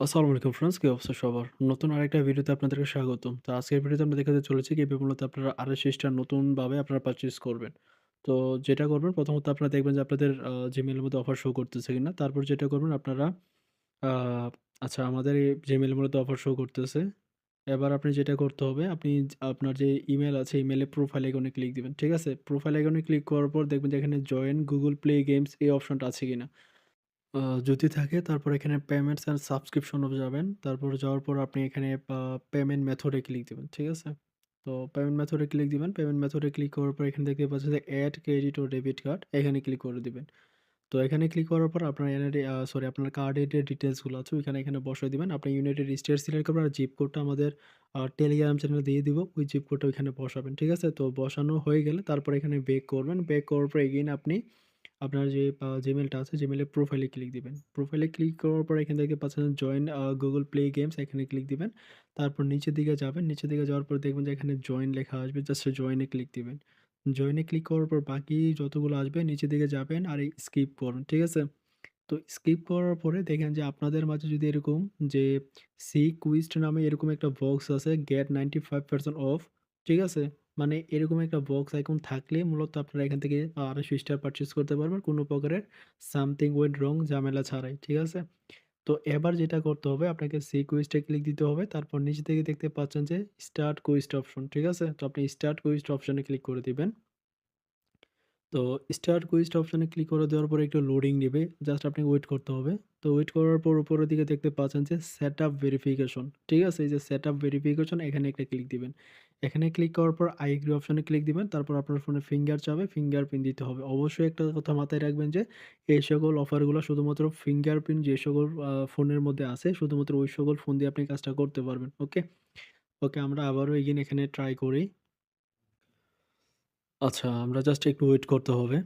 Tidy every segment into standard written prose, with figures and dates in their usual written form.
আসসালামু আলাইকুম ফ্রেন্ডস, কি অবস্থা সবার? নতুন আরেকটা ভিডিওতে আপনাদেরকে স্বাগতম। তো আজকের ভিডিওতে আমরা দেখাতে চলেছি কিভাবে মূলত আপনারা RSS টা নতুনভাবে আপনারা পারচেজ করবেন। তো যেটা করবেন প্রথমত আপনারা দেখবেন যে আপনাদের Gmail এর মধ্যে অফার শো করতেছে কিনা। তারপর যেটা করবেন আপনারা আ আচ্ছা আমাদের এই Gmail এর মধ্যে অফার শো করতেছে। এবার আপনি যেটা করতে হবে আপনি আপনার যে ইমেইল আছে ইমেইলে প্রোফাইল আইকনে ক্লিক দিবেন। ঠিক আছে? প্রোফাইল আইকনে ক্লিক করার পর দেখবেন যে এখানে জয়েন Google Play Games এই অপশনটা আছে কিনা। আ যদি থাকে তারপর এখানে পেমেন্টস অ্যান্ড সাবস্ক্রিপশন এ যাবেন। তারপর যাওয়ার পর আপনি এখানে পেমেন্ট মেথড এ ক্লিক দিবেন। ঠিক আছে? তো পেমেন্ট মেথড এ ক্লিক দিবেন। পেমেন্ট মেথড এ ক্লিক করার পর এখানে দেখতে পাচ্ছেন যে এড ক্রেডিট ও ডেবিট কার্ড এখানে ক্লিক করে দিবেন। তো এখানে ক্লিক করার পর আপনার এনআইডি সরি আপনার কার্ডের যে ডিটেইলস গুলো আছে এখানে বসায় দিবেন। আপনি ইউনাইটেড স্টেটস সিলেক্ট করবেন আর জিপ কোডটা আমাদের টেলিগ্রাম চ্যানেলে দিয়ে দিব। ওই জিপ কোডটা ওইখানে বসাবেন। ঠিক আছে? তো বসানো হয়ে গেলে তারপর এখানে বেক করবেন। বেক করার পর এগেইন আপনি আপনার যে Gmail টা আছে Gmail এর প্রোফাইলে ক্লিক দিবেন। প্রোফাইলে ক্লিক করার পর এখান থেকে পাচ্ছেন জয়েন Google Play Games এখানে ক্লিক দিবেন। তারপর নিচের দিকে যাবেন। নিচের দিকে যাওয়ার পর দেখবেন যে এখানে জয়েন লেখা আসবে। জাস্ট জয়েন এ ক্লিক দিবেন। জয়েন এ ক্লিক করার পর বাকি যতগুলো আসবে নিচের দিকে যাবেন আর এই স্কিপ করবেন। ঠিক আছে? তো স্কিপ করার পরে দেখেন যে আপনাদের মাঝে যদি এরকম যে সি কুইজড নামে এরকম একটা বক্স আছে গেট 95% অফ, ঠিক আছে? মানে এরকম একটা বক্স আইকন থাকলে মূলত আপনারা এখান থেকে আরো স্টার পারচেজ করতে পারবেন কোনো প্রকারের সামথিং ওয়েন্ট রং ঝামেলা ছাড়াই, ঠিক আছে? তো এবার যেটা করতে হবে আপনাকে সেই কুইজটা ক্লিক দিতে হবে। তারপর নিচে থেকে দেখতে পাচ্ছেন যে স্টার্ট কুইজ অপশন, ঠিক আছে? তো আপনি স্টার্ট কুইজ অপশনে ক্লিক করে দিবেন। তো স্টার্ট কুইজটা অপশনে ক্লিক করে দেওয়ার পরে একটু লোডিং নিবে। জাস্ট আপনি ওয়েট করতে হবে। তো ওয়েট করার পর উপরের দিকে দেখতে পাচ্ছেন যে সেটআপ ভেরিফিকেশন। ঠিক আছে? এই যে সেটআপ ভেরিফিকেশন এখানে একটা ক্লিক দিবেন। এখানে ক্লিক করার পর আই এগ্রি অপশনে ক্লিক দিবেন। তারপর আপনার ফোনে ফিঙ্গার চাবে, ফিঙ্গারপ্রিন্ট দিতে হবে। অবশ্যই একটা কথা মাথায় রাখবেন যে এই সকল অফারগুলো শুধুমাত্র ফিঙ্গারপ্রিন্ট যে সকল ফোনের মধ্যে আছে শুধুমাত্র ওই সকল ফোন দিয়ে আপনি কাজটা করতে পারবেন। ওকে? ওকে আমরা আবারও এগেইন এখানে ট্রাই করি। আচ্ছা আমরা জাস্ট একটু ওয়েট করতে হবে।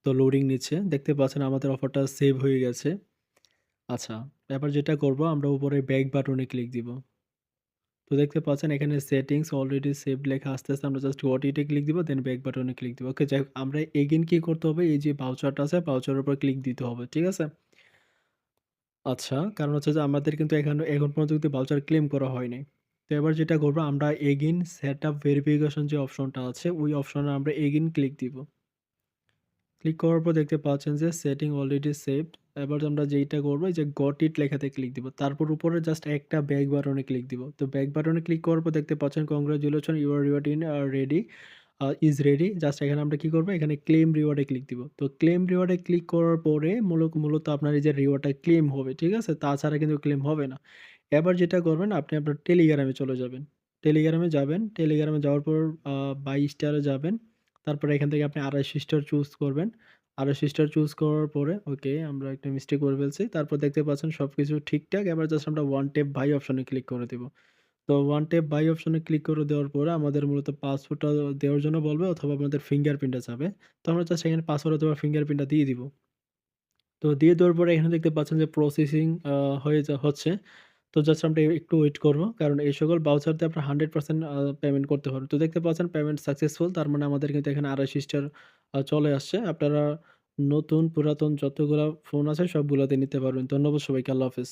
তো লোডিং নিচ্ছে। দেখতে পাচ্ছেন আমাদের অফারটা সেভ হয়ে গেছে। আচ্ছা, এবার যেটা করব আমরা উপরে ব্যাক বাটনে ক্লিক দিব। তো দেখতে পাচ্ছেন এখানে সেটিংস অলরেডি সেভড লেখা আসতেছে। আমরা just got it A click দিব দেন ব্যাক বাটনে ক্লিক দিব। ওকে যাই হোক আমরা এগেইন কি করতে হবে এই যে ভাউচারটা আছে ভাউচারের উপর ক্লিক দিতে হবে। ঠিক আছে? আচ্ছা, কারণ হচ্ছে যে আমাদের কিন্তু এখন পর্যন্ত কিন্তু ভাউচার ক্লেম করা হয়নি। তো এবার যেটা করব আমরা এগেইন সেটআপ ভেরিফিকেশন যে অপশনটা আছে ওই অপশনে আমরা এগেইন ক্লিক দিব। ক্লিক করার পর দেখতে পাচ্ছেন যে সেটিং অলরেডি সেভড। এবার আমরা যেইটা করব এই যে গট ইট লেখাতে ক্লিক দিব। তারপর উপরে জাস্ট একটা ব্যাক বাটনে ক্লিক দিব। তো ব্যাক বাটনে ক্লিক করার পর দেখতে পাচ্ছেন congratulation your reward in ready is ready. Just এখানে আমরা কি করব এখানে ক্লেম রিওয়ার্ড এ ক্লিক দিব। তো ক্লেম রিওয়ার্ড এ ক্লিক করার পরে মূলত আপনার এই যে রিওয়ার্ডটা ক্লেম হবে। ঠিক আছে? তাছাড়া কিন্তু ক্লেম হবে না। এবার যেটা করবেন আপনি আপনার টেলিগ্রামে চলে যাবেন। টেলিগ্রামে যাবেন। টেলিগ্রামে যাওয়ার পর বাই স্টারে যাবেন। তারপরে এখান থেকে আপনি ২৮০ স্টার চুজ করবেন। ২৮০ স্টার চুজ করার পরে ওকে আমরা একটা মিস্টেক করে ফেলছি। তারপর দেখতে পাচ্ছেন সবকিছু ঠিকঠাক। এবার জাস্ট আমরা ওয়ান ট্যাপ বাই অপশনে ক্লিক করে দিব। তো ওয়ান ট্যাপ বাই অপশনে ক্লিক করে দেওয়ার পরে আমাদের মূলত পাসওয়ার্ডটা দেওয়ার জন্য বলবে অথবা আপনাদের ফিঙ্গারপ্রিন্টটা চাবে। তো আমরা জাস্ট এখানে পাসওয়ার্ড অথবা ফিঙ্গারপ্রিন্টটা দিয়ে দিব। তো দিয়ে দেওয়ার পরে এখানে দেখতে পাচ্ছেন যে প্রসেসিং হচ্ছে। তো জাস্ট আমরা একটু ওয়েট করব। কারণ এই সকল ভাউচার দিয়ে আপনার 100% পেমেন্ট করতে পারবেন। তো দেখতে পাচ্ছেন পেমেন্ট সাকসেসফুল। তার মানে আমাদের কিন্তু এখানে ২৮০ স্টার চলে আসছে। আপনারা নতুন পুরাতন যতগুলা ফোন আছে সবগুলাতে নিতে পারবেন। ধন্যবাদ সবাইকে। আল্লাহ হাফেজ।